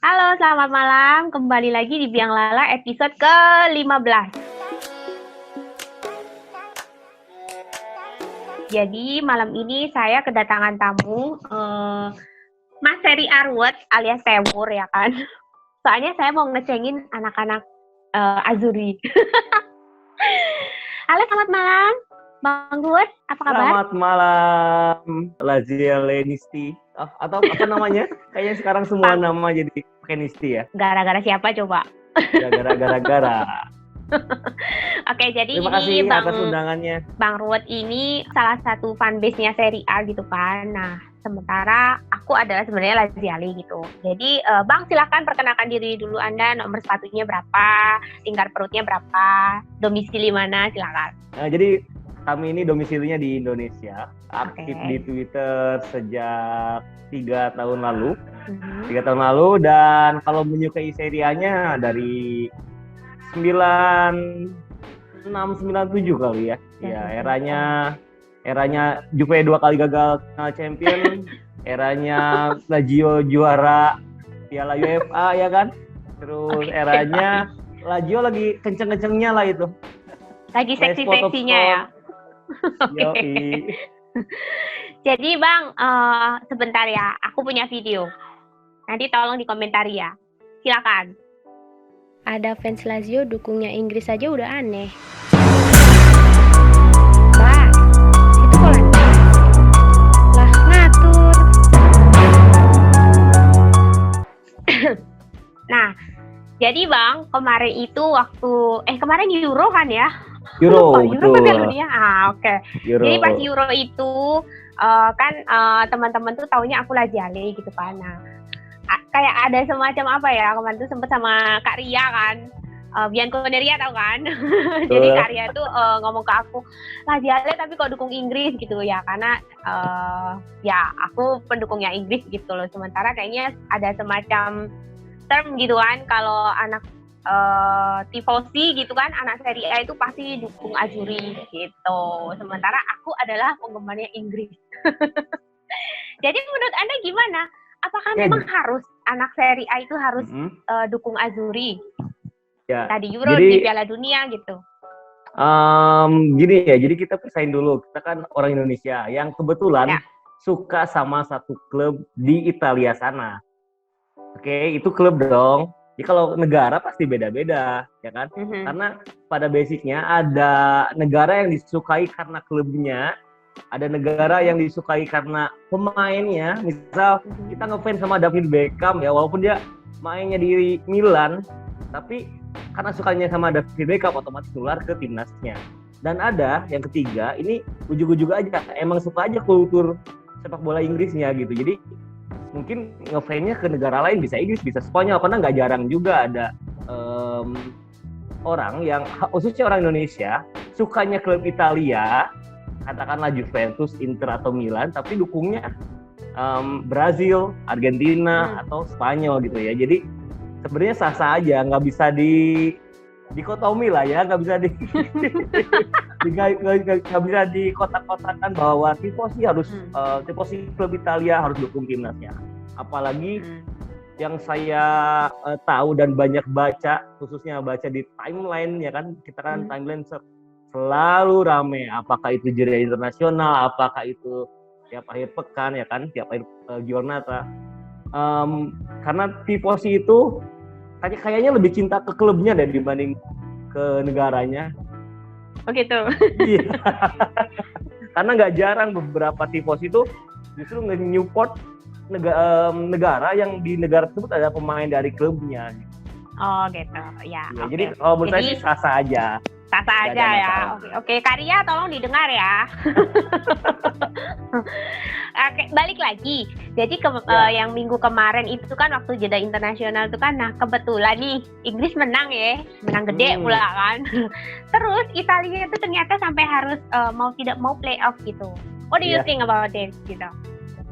Halo, selamat malam. Kembali lagi di Biang Lala episode ke-15. Jadi malam ini saya kedatangan tamu Mas Ferry Arwet alias Tewur ya kan. Soalnya saya mau ngecengin anak-anak Azuri. Halo, selamat malam. Bang Ruwet, apa kabar? Selamat malam, Lazia Lenisti. Atau apa namanya? Kayaknya sekarang semua nama jadi pakai Nisti ya. Gara-gara siapa coba? Ya, gara-gara. Oke, jadi Terima ini kasih atas undangannya. Bang Ruwet ini salah satu fanbase-nya Serie A gitu kan. Nah, sementara aku adalah sebenarnya Laziali gitu. Jadi, Bang silakan perkenalkan diri dulu Anda, nomor sepatunya berapa, lingkar perutnya berapa, domisili mana, silakan. Jadi kami ini domisilinya di Indonesia, aktif di Twitter sejak 3 tahun lalu. 3 tahun lalu, dan kalau menyukai serianya dari 96-97 kali ya. Ya, eranya Juve 2 kali gagal champion, eranya Lazio juara Piala UEFA ya kan. Terus eranya Lazio lagi kenceng-kencengnya lah itu. Lagi seksi-seksinya ya. Jadi Bang, sebentar ya, aku punya video. Nanti tolong dikomentari ya. Silakan. Ada fans Lazio dukungnya Inggris aja udah aneh. Bah, itu Poland. Lah ngatur. Nah, jadi Bang, kemarin itu waktu kemarin Euro kan ya? Euro Piala Dunia. Oke. Euro. Jadi pas Euro itu kan teman-teman tuh taunya aku Laziale gitu kan. Nah, kayak ada semacam apa ya, kemarin tuh sempet sama Kak Ria kan. Bianconeria tau kan? Jadi Kak Ria tuh ngomong ke aku, Laziale tapi kok dukung Inggris gitu ya, karena ya aku pendukungnya Inggris gitu loh. Sementara kayaknya ada semacam term gitu kan, kalau anak tifosi gitu kan, anak Serie A itu pasti dukung Azzurri gitu. Sementara aku adalah penggemarnya Inggris. Jadi menurut Anda gimana? Apakah memang harus anak Serie A itu harus dukung Azzurri? Ya, tadi Euro di Piala Dunia gitu. Gini ya, jadi kita pisahin dulu. Kita kan orang Indonesia yang kebetulan suka sama satu klub di Italia sana. Oke, itu klub dong. Jadi kalau negara pasti beda-beda, ya kan? Karena pada basicnya ada negara yang disukai karena klubnya, ada negara yang disukai karena pemainnya. Misal kita ngefans sama David Beckham ya, walaupun dia mainnya di Milan, tapi karena sukanya sama David Beckham otomatis nular ke timnasnya. Dan ada yang ketiga, ini ujug-ujug aja, emang suka aja kultur sepak bola Inggrisnya gitu. Jadi mungkin ngefansnya ke negara lain, bisa Inggris, bisa Spanyol, karena nggak jarang juga ada orang yang, khususnya orang Indonesia, sukanya klub Italia, katakanlah Juventus, Inter, atau Milan, tapi dukungnya Brazil, Argentina, atau Spanyol gitu ya. Jadi sebenarnya sah-sah aja, nggak bisa dikotomi lah ya, nggak bisa nggak bisa dikotak-kotakan bahwa tifosi harus tifosi klub Italia harus dukung timnasnya. Apalagi yang saya tahu dan banyak baca, khususnya baca di timeline ya kan, kita kan timeline selalu rame, apakah itu jeda internasional, apakah itu tiap akhir pekan ya kan, tiap akhir giornata. Karena tifosi itu kayaknya lebih cinta ke klubnya deh dibanding ke negaranya. Oh gitu. Iya. Karena nggak jarang beberapa tifosi itu justru nge-support negara yang di negara tersebut ada pemain dari klubnya. Oh gitu, ya. Jadi kalau menurut saya sih sah-sah aja. Sah-sah aja ya. Oke, Karya tolong didengar ya. Oke, balik lagi. Jadi yang minggu kemarin itu kan waktu jeda internasional itu kan, nah kebetulan nih Inggris menang ya, menang gede pula kan. Terus Italia itu ternyata sampai harus mau tidak mau playoff gitu. What do you think about this gitu?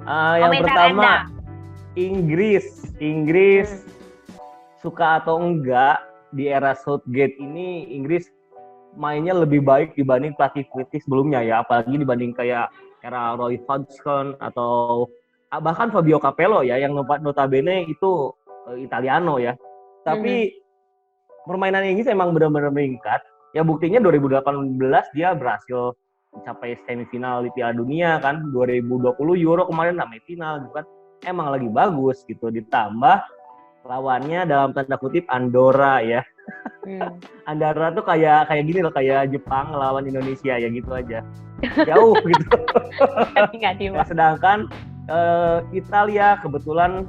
Yang pertama, Inggris suka atau enggak, di era Southgate ini Inggris mainnya lebih baik dibanding pelatih-pelatih sebelumnya ya, apalagi dibanding kayak era Roy Hodgson atau bahkan Fabio Capello ya, yang notabene itu Italiano ya. Tapi permainan Inggris emang benar-benar meningkat. Ya buktinya 2018 dia berhasil mencapai semifinal di Piala Dunia kan. 2020 Euro kemarin sampai final gitu kan. Emang lagi bagus gitu. Ditambah lawannya dalam tanda kutip Andorra ya. Andorra tuh kayak gini loh, kayak Jepang lawan Indonesia ya gitu aja. Jauh gitu. Ya, sedangkan Italia kebetulan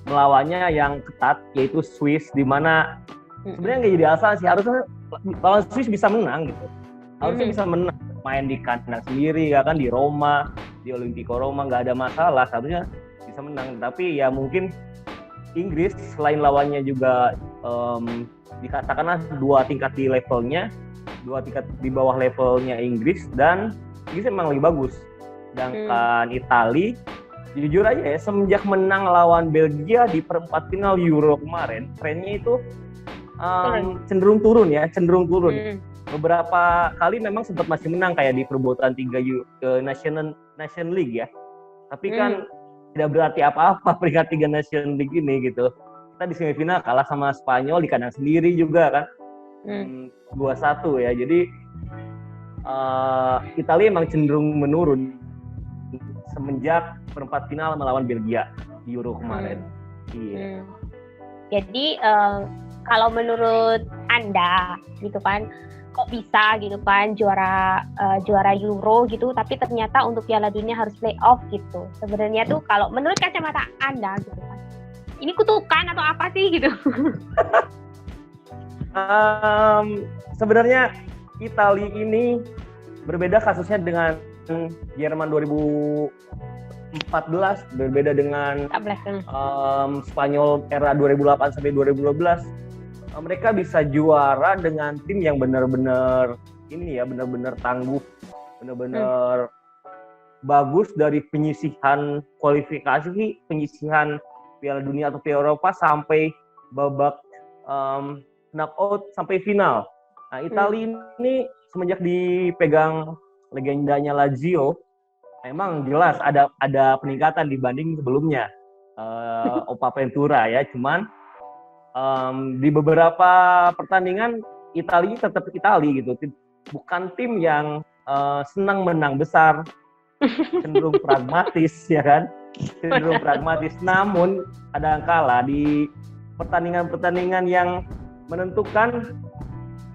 melawannya yang ketat yaitu Swiss, di mana sebenarnya nggak jadi alasan sih, harusnya lawan Swiss bisa menang gitu, harusnya bisa menang, main di kandang sendiri ya kan, di Roma, di Olimpico Roma nggak ada masalah, harusnya bisa menang. Tapi ya mungkin Inggris selain lawannya juga dikatakanlah dua tingkat di bawah levelnya Inggris, dan Inggris emang lagi bagus. Sedangkan Italia jujur aja ya, semenjak menang lawan Belgia di perempat final Euro kemarin, trennya itu cenderung turun. Beberapa kali memang sempat masih menang kayak di perebutan 3 Nation League ya. Tapi kan tidak berarti apa-apa peringkat 3 Nation League ini gitu. Kita di semifinal kalah sama Spanyol di kandang sendiri juga kan. 2-1 ya. Jadi Italia emang cenderung menurun semenjak perempat final melawan Belgia di Euro kemarin. Iya. Jadi kalau menurut Anda gitu kan, kok bisa gitu kan juara Euro gitu, tapi ternyata untuk Piala Dunia harus playoff gitu. Sebenarnya tuh kalau menurut kacamata Anda gitu kan, ini kutukan atau apa sih gitu? Sebenarnya Italia ini berbeda kasusnya dengan Jerman 2014, berbeda dengan Spanyol era 2008 sampai 2012. Mereka bisa juara dengan tim yang benar-benar tangguh, benar-benar bagus dari penyisihan kualifikasi, penyisihan Piala Dunia atau Piala Eropa sampai babak knockout sampai final. Nah, Italia ini semenjak dipegang legendanya Lazio, memang jelas ada peningkatan dibanding sebelumnya. Opa Ventura ya, cuman di beberapa pertandingan Italia tetap Italia gitu, bukan tim yang senang menang besar, cenderung pragmatis ya kan, namun kadangkala di pertandingan-pertandingan yang menentukan,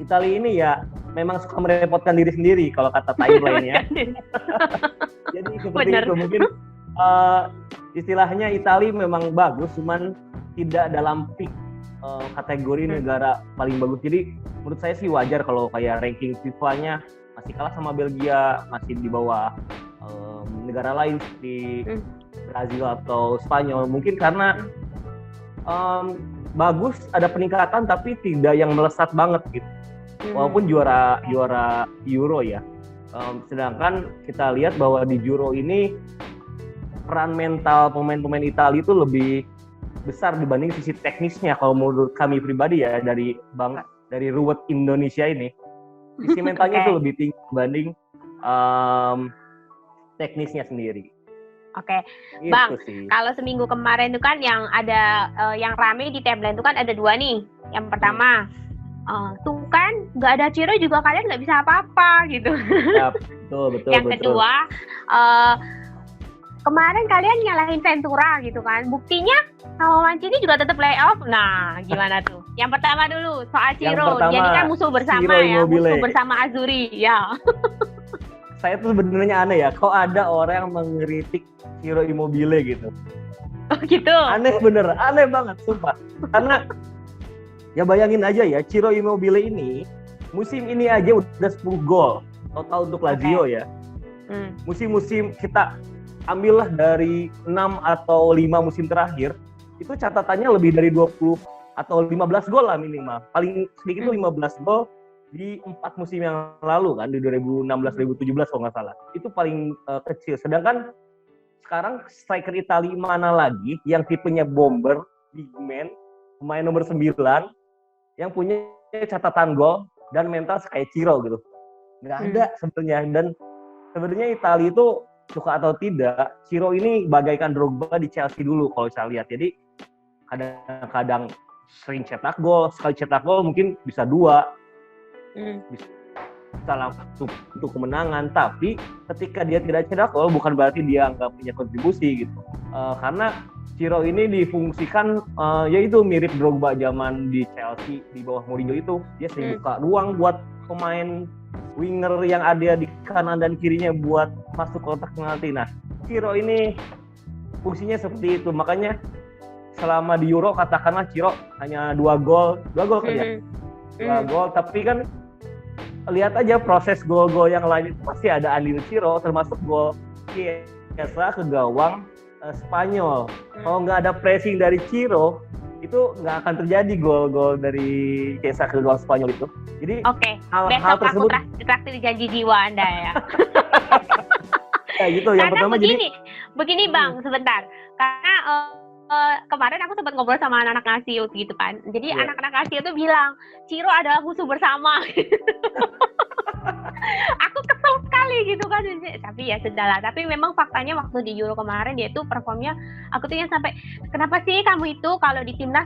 Italia ini ya memang suka merepotkan diri sendiri kalau kata timeline ya. Jadi seperti itu mungkin istilahnya Italia memang bagus, cuman tidak dalam peak kategori negara paling bagus. Jadi menurut saya sih wajar kalau kayak ranking FIFA-nya masih kalah sama Belgia, masih di bawah negara lain seperti Brazil atau Spanyol. Mungkin karena bagus, ada peningkatan tapi tidak yang melesat banget gitu. Walaupun juara Euro ya. Sedangkan kita lihat bahwa di Euro ini peran mental pemain-pemain Italia itu lebih besar dibanding sisi teknisnya kalau menurut kami pribadi ya, dari Ruwet Indonesia ini. Sisi mentalnya itu lebih tinggi dibanding teknisnya sendiri. Oke. Bang, kalau seminggu kemarin itu kan yang ada yang rame di timeline itu kan ada 2 nih. Yang pertama, tuh kan nggak ada Ciro juga kalian nggak bisa apa-apa gitu. Ya, betul. Yang kedua, kemarin kalian nyalahin Ventura gitu kan. Buktinya sama Mancini juga tetap playoff. Nah, gimana tuh? Yang pertama dulu soal Ciro. Dia ini kan musuh bersama ya, musuh bersama Azzurri ya. Saya tuh sebenarnya aneh ya, kok ada orang yang mengkritik Ciro Immobile gitu. Oh gitu? Aneh banget, sumpah. Karena ya bayangin aja ya, Ciro Immobile ini musim ini aja udah 10 gol total untuk Lazio ya. Musim-musim kita ambillah dari 6 atau 5 musim terakhir, itu catatannya lebih dari 20 atau 15 gol lah minimal. Paling sedikit itu 15 gol di 4 musim yang lalu kan, di 2016-2017 kalau nggak salah. Itu paling kecil. Sedangkan sekarang striker Italia mana lagi yang tipenya bomber, big man, pemain nomor 9, yang punya catatan gol dan mental kayak Ciro gitu. Nggak ada sebenarnya. Dan sebenarnya Italia itu suka atau tidak, Ciro ini bagaikan Drogba di Chelsea dulu kalau saya lihat. Jadi kadang-kadang sering cetak gol, sekali cetak gol mungkin bisa 2, bisa langsung untuk kemenangan. Tapi ketika dia tidak cetak gol bukan berarti dia nggak punya kontribusi gitu. Karena Ciro ini difungsikan yaitu mirip Drogba zaman di Chelsea di bawah Mourinho itu. Dia sering buka ruang buat pemain winger yang ada di kanan dan kirinya buat masuk kotak penalti. Nah, Ciro ini fungsinya seperti itu. Makanya selama di Euro katakanlah Ciro hanya 2 gol kan ya. 2 gol, tapi kan lihat aja proses gol-gol yang lain itu pasti ada andil Ciro, termasuk gol Chiesa ke gawang Spanyol. Kalau nggak ada pressing dari Ciro, itu nggak akan terjadi gol-gol dari Chiesa ke gawang Spanyol itu. Jadi hal tersebut traktir janji jiwa Anda ya. Ya gitu. Yang pertama begini Bang, sebentar. Karena kemarin aku sempat ngobrol sama anak-anak Ngasih gitu kan. Jadi anak-anak Ngasih itu bilang Ciro adalah musuh bersama. Aku kesel sekali gitu kan. Tapi ya sudahlah. Tapi memang faktanya waktu di Euro kemarin dia itu performnya aku tuh yang sampai kenapa sih kamu itu kalau di timnas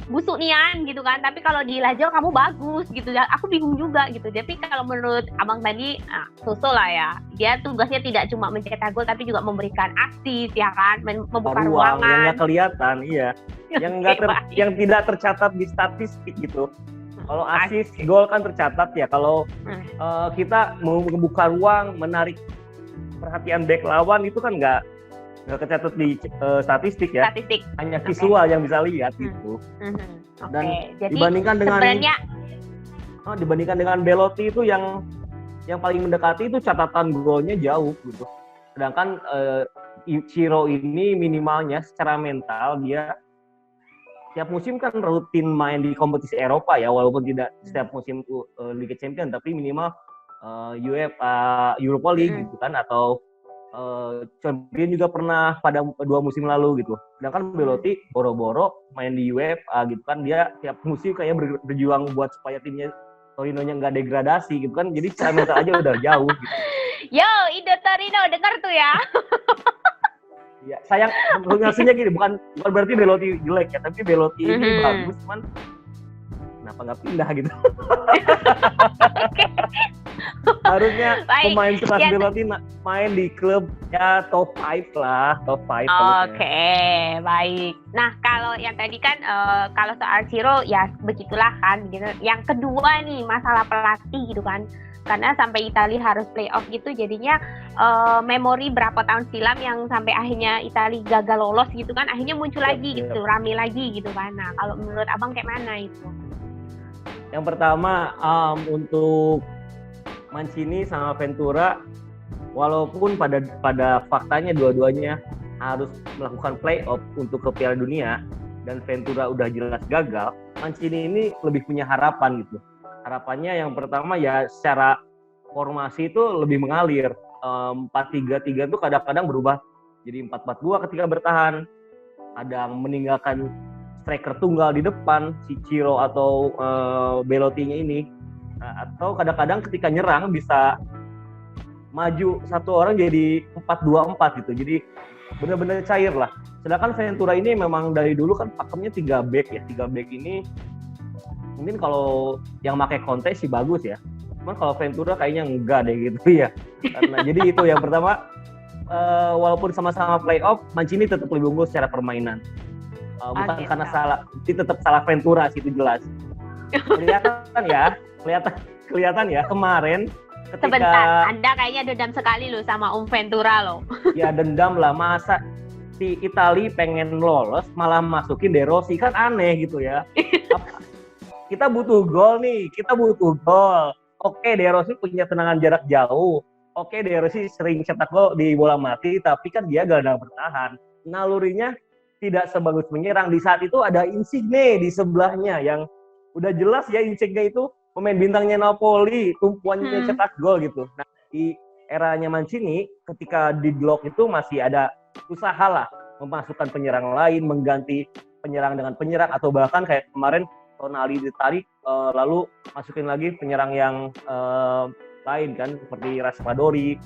busuk nian gitu kan, tapi kalau di Lazio kamu bagus gitu. Aku bingung juga gitu. Tapi kalau menurut abang tadi Suso lah ya, dia tugasnya tidak cuma mencetak gol tapi juga memberikan asis ya kan, membuka ruangan yang nggak kelihatan, yang tidak tercatat di statistik gitu. Kalau asis gol kan tercatat ya. Kalau kita mau membuka ruang, menarik perhatian back lawan itu kan nggak kecatat di statistik ya. Hanya visual yang bisa lihat gitu. Dan jadi, dibandingkan dengan Belotti itu yang paling mendekati itu catatan golnya jauh gitu. Sedangkan Ciro ini minimalnya secara mental dia tiap musim kan rutin main di kompetisi Eropa ya, walaupun tidak setiap musim Liga Champions, tapi minimal UEFA Europa League gitu kan, atau Champion juga pernah pada 2 musim lalu gitu. Sedangkan Belotti boro-boro main di UEFA gitu kan, dia tiap musim kayak berjuang buat supaya timnya Torino-nya nggak degradasi gitu kan. Jadi secara mental aja udah jauh gitu. Yo, Indo Torino dengar tuh ya. Ya, sayang ngasihnya gini, bukan berarti Belotti jelek ya, tapi Belotti ini bagus, cuman kenapa nggak pindah gitu. Harusnya pemain sekelas Belotti main di klub ya top 5 lah, top 5. Oke, baik. Nah, kalau yang tadi kan kalau soal Ciro ya begitulah kan gitu. Yang kedua nih masalah pelatih gitu kan. Karena sampai Italia harus playoff gitu, jadinya memori berapa tahun silam yang sampai akhirnya Italia gagal lolos gitu kan, akhirnya muncul lagi gitu, rame lagi gitu kan. Nah, kalau menurut abang kayak mana itu? Yang pertama untuk Mancini sama Ventura, walaupun pada faktanya dua-duanya harus melakukan playoff untuk ke Piala Dunia dan Ventura udah jelas gagal, Mancini ini lebih punya harapan gitu. Harapannya yang pertama ya secara formasi itu lebih mengalir. 4-3-3 itu kadang-kadang berubah jadi 4-4-2 ketika bertahan. Kadang meninggalkan striker tunggal di depan, si Ciro atau Belotti-nya ini. Atau kadang-kadang ketika nyerang bisa maju satu orang jadi 4-2-4 gitu. Jadi benar-benar cair lah. Sedangkan Ventura ini memang dari dulu kan pakemnya 3 back ya. 3 back ini mungkin kalau yang pakai Conte sih bagus ya. Cuman kalau Ventura kayaknya enggak deh gitu ya. Karena jadi itu yang pertama, walaupun sama-sama playoff, Mancini tetap lebih unggul secara permainan. Bukan karena salah, jadi tetap salah Ventura sih, itu jelas. Kelihatan ya kemarin ketika... Sebentar, Anda kayaknya dendam sekali loh sama Ventura loh. Ya dendam lah, masa si Italia pengen lolos malah masukin De Rossi, kan aneh gitu ya. Kita butuh gol nih, Oke, De Rossi punya tendangan jarak jauh. Oke, De Rossi sering cetak gol di bola mati, tapi kan dia gelandang bertahan. Nalurinya tidak sebagus menyerang. Di saat itu ada Insigne di sebelahnya yang udah jelas ya, Insigne itu pemain bintangnya Napoli, tumpuannya cetak gol gitu. Nah, di eranya Mancini, ketika di blok itu masih ada usaha lah memasukkan penyerang lain, mengganti penyerang dengan penyerang, atau bahkan kayak kemarin Tonali ditarik, lalu masukin lagi penyerang yang lain kan, seperti Raspadori,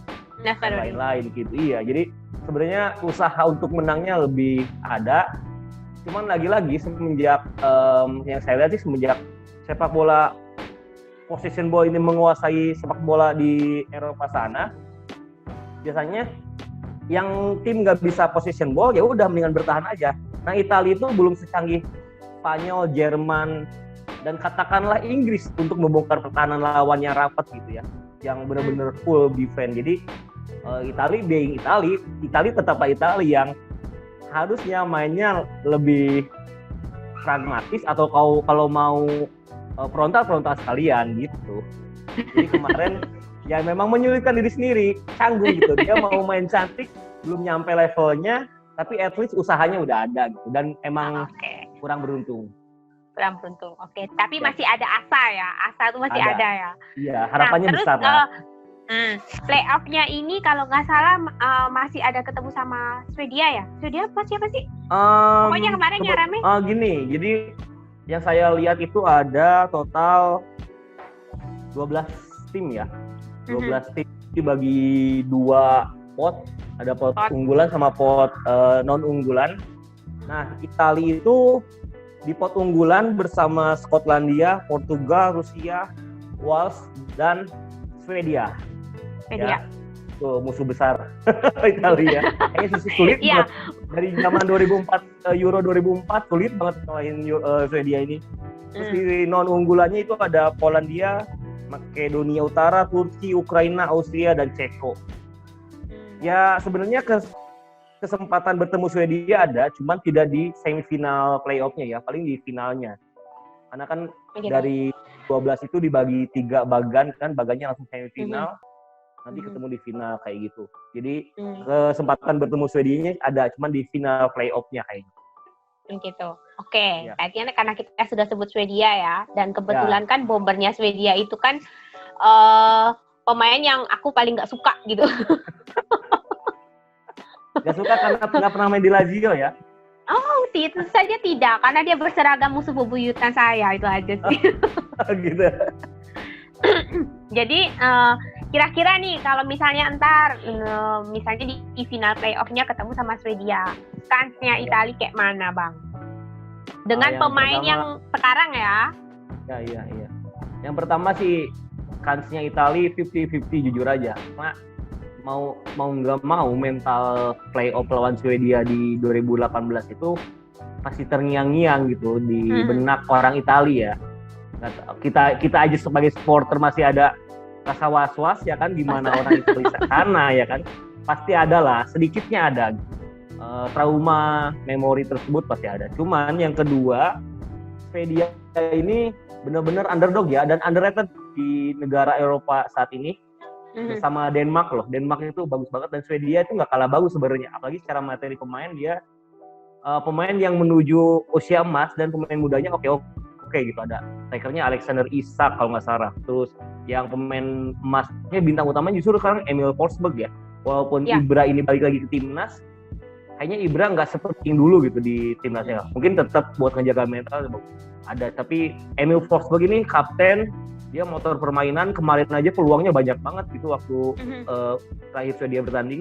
Never dan win. lain-lain gitu. Iya, jadi sebenarnya usaha untuk menangnya lebih ada. Cuman lagi-lagi semenjak yang saya lihat sih semenjak sepak bola possession ball ini menguasai sepak bola di Eropa sana, biasanya yang tim nggak bisa possession ball ya udah mendingan bertahan aja. Nah, Italia itu belum secanggih Spanyol, Jerman, dan katakanlah Inggris untuk membongkar pertahanan lawan yang rapat gitu ya, yang benar-benar full defense. Jadi Italia being Italia tetaplah Italia yang harusnya mainnya lebih pragmatis atau kalau mau frontal sekalian gitu. Jadi kemarin ya memang menyulitkan diri sendiri, canggung gitu. Dia mau main cantik, belum nyampe levelnya, tapi at least usahanya udah ada gitu. Dan emang kurang beruntung. Oke. Tapi masih ada asa ya. Asa itu masih ada ya. Iya, harapannya terus, besar lah. Playoff-nya ini kalau nggak salah masih ada ketemu sama Swedia ya? Swedia siapa sih? Pokoknya kemarin yang rame. Gini, jadi yang saya lihat itu ada total 12 tim ya. 12 tim dibagi 2 pot. Ada pot unggulan sama pot non-unggulan. Nah, Italia itu di pot unggulan bersama Skotlandia, Portugal, Rusia, Wales, dan Swedia. Ya, itu musuh besar Italia. Kayaknya sulit banget. Dari zaman 2004 Euro 2004 sulit banget ngalahin Swedia ini. Terus di non unggulannya itu ada Polandia, Makedonia Utara, Turki, Ukraina, Austria, dan Ceko. Ya sebenarnya kesempatan bertemu Swedia ada, cuman tidak di semifinal playoff-nya ya, paling di finalnya. Karena kan dari 12 itu dibagi 3 bagan kan, bagannya langsung semifinal. Nanti ketemu di final kayak gitu. Jadi kesempatan bertemu Swedia ada, cuman di final playoff-nya kayaknya. Gitu. Oke. Artinya karena kita sudah sebut Swedia ya, dan kebetulan kan bombernya Swedia itu kan pemain yang aku paling nggak suka gitu. Gak suka karena nggak pernah main di Lazio ya? Oh, itu saja tidak. Karena dia berseragam musuh bebuyutan saya, itu aja sih. Gitu. Jadi, kira-kira nih, kalau misalnya ntar, misalnya di final playoff-nya ketemu sama Swedia, kansnya Italia kayak mana, Bang? Dengan pemain yang sekarang ya? Iya. Yang pertama sih, kansnya Italia 50-50 jujur aja. Karena mau nggak mau mental playoff lawan Swedia di 2018 itu pasti terngiang-ngiang gitu di benak orang Italia. Kita aja sebagai supporter masih ada rasa was-was ya kan, gimana orang itu bisa sana ya kan, pasti ada lah, sedikitnya ada trauma memori tersebut pasti ada. Cuman yang kedua, Swedia ini benar-benar underdog ya, dan underrated di negara Eropa saat ini. Bersama Denmark loh. Denmark itu bagus banget, dan Swedia itu nggak kalah bagus sebenarnya, apalagi secara materi pemain. Dia pemain yang menuju usia emas, dan pemain mudanya oke gitu. Ada strikernya Alexander Isak kalau nggak salah. Terus yang pemain emasnya bintang utamanya justru sekarang Emil Forsberg ya. Walaupun Ibra ini balik lagi ke timnas, kayaknya Ibra nggak seperti dulu gitu di timnasnya. Mungkin tetap buat ngejaga mental ada, tapi Emil Forsberg ini kapten. Dia motor permainan, kemarin aja peluangnya banyak banget gitu waktu terakhir Swedia bertanding.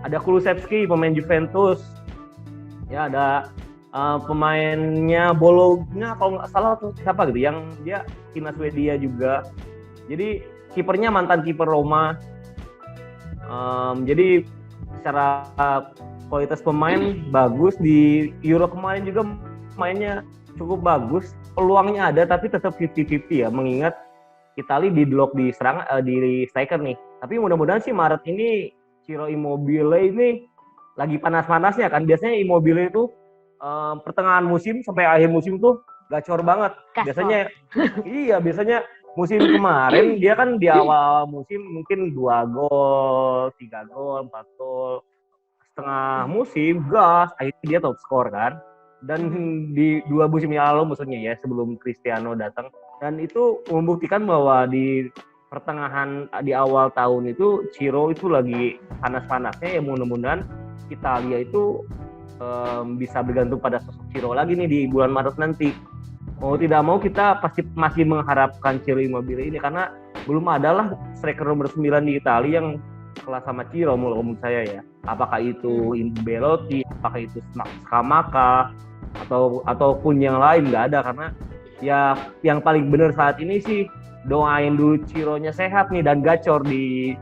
Ada Kulusevski, pemain Juventus. Ya, ada pemainnya Bologna kalau nggak salah siapa gitu, yang dia timnas Swedia juga. Jadi kipernya mantan kiper Roma. Jadi secara kualitas pemain bagus. Di Euro kemarin juga mainnya cukup bagus. Peluangnya ada, tapi tetap 50-50 ya, mengingat Italia di blok di striker nih. Tapi mudah-mudahan sih Maret ini Ciro Immobile ini lagi panas-panasnya kan. Biasanya Immobile itu pertengahan musim sampai akhir musim tuh gacor banget. Biasanya musim kemarin dia kan di awal musim mungkin 2 gol, 3 gol, 4 gol. Setengah musim gas, akhirnya dia top skor kan. Dan di 2 musim yang lalu maksudnya ya, sebelum Cristiano datang. Dan itu membuktikan bahwa di pertengahan, di awal tahun itu Ciro itu lagi panas-panasnya. Ya mudah-mudahan Italia itu bisa bergantung pada sosok Ciro lagi nih di bulan Maret nanti. Mau tidak mau kita pasti masih mengharapkan Ciro Immobile ini, karena belum adalah striker nomor 9 di Italia yang kelas sama Ciro menurut saya ya. Apakah itu Belotti, apakah itu Scamacca ataupun yang lain, nggak ada. Karena ya yang paling benar saat ini sih doain dulu Cironya sehat nih dan gacor di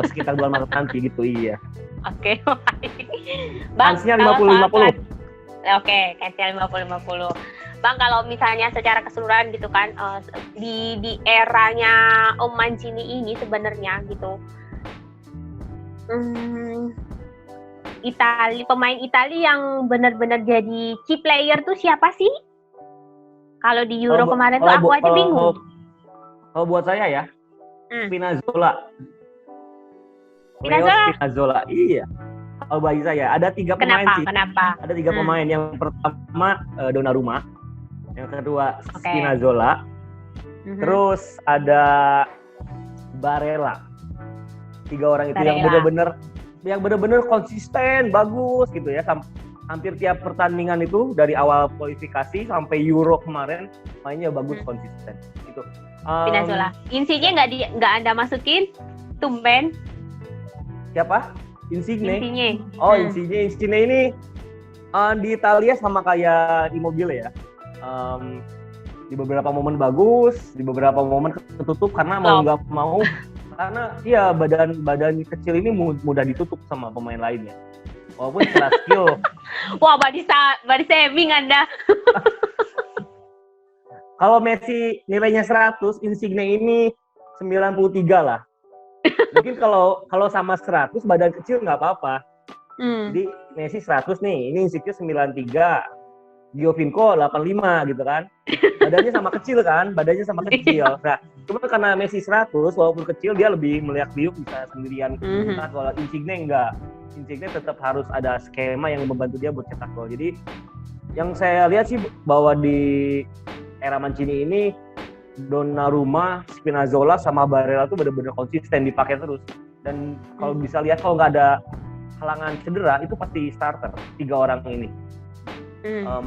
sekitar bulan Maret nanti gitu. Iya. Oke, Bang, kansnya 50-50. Oke, kansnya 50-50. Bang, kalau misalnya secara keseluruhan gitu kan, di eranya Om Mancini ini sebenarnya gitu, pemain Itali yang benar-benar jadi key player tuh siapa sih? Kalau di Euro kemarin tuh aku aja bingung. Kalau buat saya ya, Spinazzola. Spinazzola? Iya. Kalau bagi saya ada 3 pemain sih. Kenapa? Ada 3 pemain. Yang pertama Donnarumma, yang kedua Spinazzola, terus ada Barella. 3 orang itu yang benar-benar konsisten, bagus gitu ya. Hampir tiap pertandingan itu dari awal kualifikasi sampai Euro kemarin mainnya bagus, konsisten. Itu. Spinazzola. Insigne nggak Anda masukin? Tumben. Siapa? Insigne. Oh, Insigne ini di Italia sama kayak Immobile ya. Di beberapa momen bagus, di beberapa momen ketutup karena mau nggak mau, karena iya badan kecil ini mudah ditutup sama pemain lainnya. Walaupun secara skill. Wah, body shaming Anda. Kalau Messi nilainya 100, Insigne ini 93 lah. Mungkin kalau sama 100 badan kecil nggak apa-apa. Jadi Messi 100 nih, ini Insigne 93, Giovinco 85 gitu kan. Badannya sama kecil kan, Nah, cuma karena Messi 100 walaupun kecil dia lebih meliak-liuk bisa sendirian. Nah, kalau Insigne enggak. Insigne tetap harus ada skema yang membantu dia buat cetak gol. Jadi yang saya lihat sih bahwa di era Mancini ini Donnarumma, Spinazzola sama Barella tuh benar-benar konsisten dipakai terus. Dan kalau bisa lihat kalau nggak ada halangan cedera itu pasti starter 3 orang ini.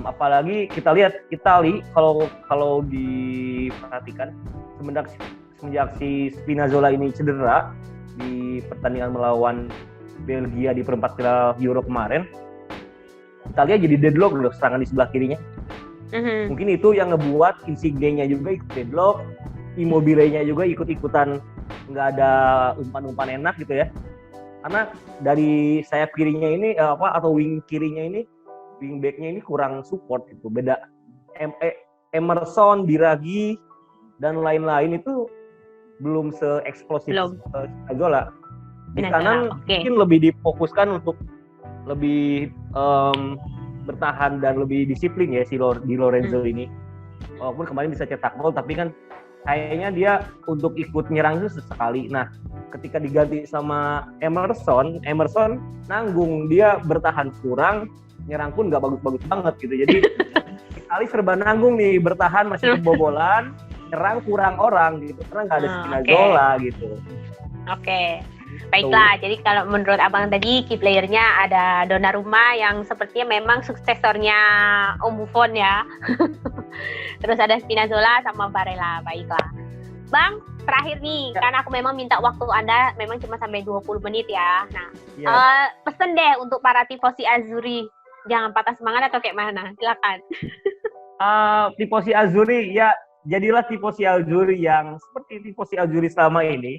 Apalagi kita lihat Itali kalau diperhatikan semenjak si Spinazzola ini cedera di pertandingan melawan Belgia di perempat final Euro kemarin, Italia jadi deadlock loh serangan di sebelah kirinya. Mungkin itu yang ngebuat Insigne-nya juga ikut deadlock, Immobile-nya juga ikut-ikutan nggak ada umpan-umpan enak gitu ya. Karena dari sayap kirinya ini atau wing kirinya ini, wing back-nya ini kurang support gitu. Beda Emerson, Biraghi dan lain-lain itu belum se-eksplosif Spinazzola. Di kanan mungkin lebih difokuskan untuk lebih bertahan dan lebih disiplin ya di Lorenzo ini. Walaupun kemarin bisa cetak gol, tapi kan kayaknya dia untuk ikut nyerang itu sesekali. Nah, ketika diganti sama Emerson nanggung, dia bertahan kurang, nyerang pun nggak bagus-bagus banget gitu. Jadi sekali serba nanggung nih, bertahan masih kebobolan, nyerang kurang orang gitu, karena nggak ada Spinazzola gitu. Oke. Baiklah, jadi kalau menurut Abang tadi key playernya ada Donnarumma yang sepertinya memang suksesornya Om Buffon ya. Terus ada Spinazzola sama Barella. Baiklah. Bang, terakhir nih, karena aku memang minta waktu Anda memang cuma sampai 20 menit ya. Nah, pesen deh untuk para tifosi Azzurri, jangan patah semangat atau kayak mana? Silakan. Tifosi Azzurri ya, jadilah tifosi Azzurri yang seperti tifosi Azzurri selama ini.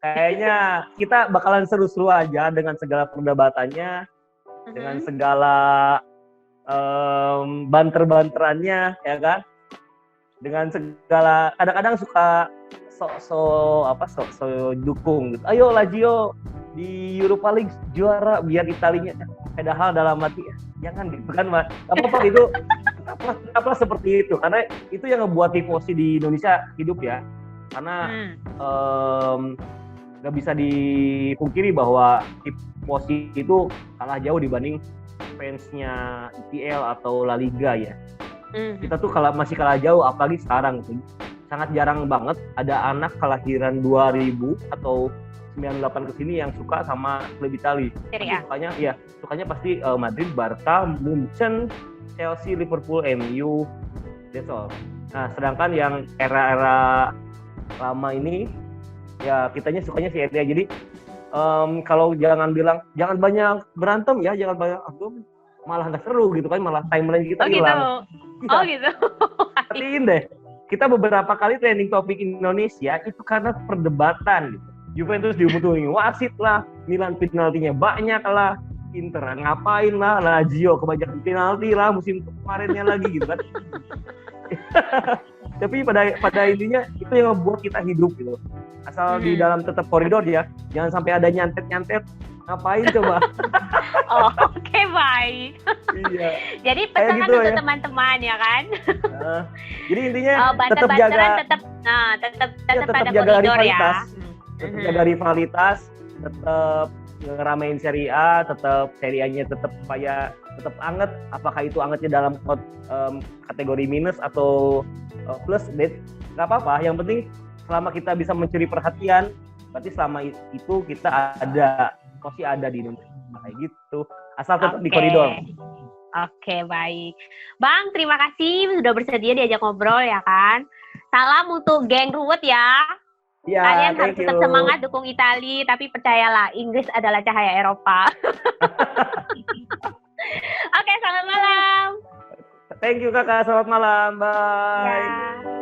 Kayaknya kita bakalan seru-seru aja dengan segala perdebatannya, dengan segala banter-banterannya, ya kan? Dengan segala, kadang-kadang suka so dukung gitu. Ayo Lazio di Europa League juara biar Italinya. Padahal dalam hati jangan gitu kan, Mas. Apa-apa itu tetaplah seperti itu, karena itu yang ngebuat tifosi di Indonesia hidup ya. Karena nggak bisa dipungkiri bahwa tifosi itu kalah jauh dibanding fansnya IPL atau La Liga ya. Kita tuh masih kalah jauh, apalagi sekarang gitu. Sangat jarang banget ada anak kelahiran 2000 atau 98 kesini yang suka sama klub Itali. Sukanya pasti Madrid, Barca, Munchen, Chelsea, Liverpool, MU, that's all. Nah, sedangkan yang era-era lama ini ya kitanya sukanya si Elia. Jadi kalau jangan bilang jangan banyak berantem ya, jangan banyak malah nggak seru gitu kan, malah timeline kita Oh gitu. hilang. Oh gitu. Perhatiin deh, kita beberapa kali trending topik Indonesia itu karena perdebatan gitu. Juventus diumumin wasit lah, Milan penaltinya banyak lah, Inter ngapain lah, Lazio kebanyakan penalti lah musim kemarinnya lagi gitu kan. Tapi pada intinya itu yang membuat kita hidup gitu. Asal di dalam tetap koridor ya, jangan sampai ada nyantet-nyantet. Ngapain coba? Oh, oke, baik. Iya. Jadi pesan gitu untuk ya. teman-teman ya kan. Jadi intinya tetap banter-banteran jaga, tetap tetap ada jaga koridor rivalitas, ya. tetap jaga rivalitas, tetap ngeramein Serie A, tetap Serie A-nya tetap supaya tetap anget. Apakah itu angetnya dalam kategori minus atau plus, nggak apa-apa. Yang penting selama kita bisa mencuri perhatian, berarti selama itu kita ada, pasti ada di Indonesia kayak gitu. Asal tetap di koridor. Oke, baik. Bang, terima kasih sudah bersedia diajak ngobrol ya kan. Salam untuk geng ruwet ya. Ya, kalian harus tetap semangat dukung Italia, tapi percayalah Inggris adalah cahaya Eropa. Oke, selamat malam. Thank you kakak, selamat malam. Bye. Ya.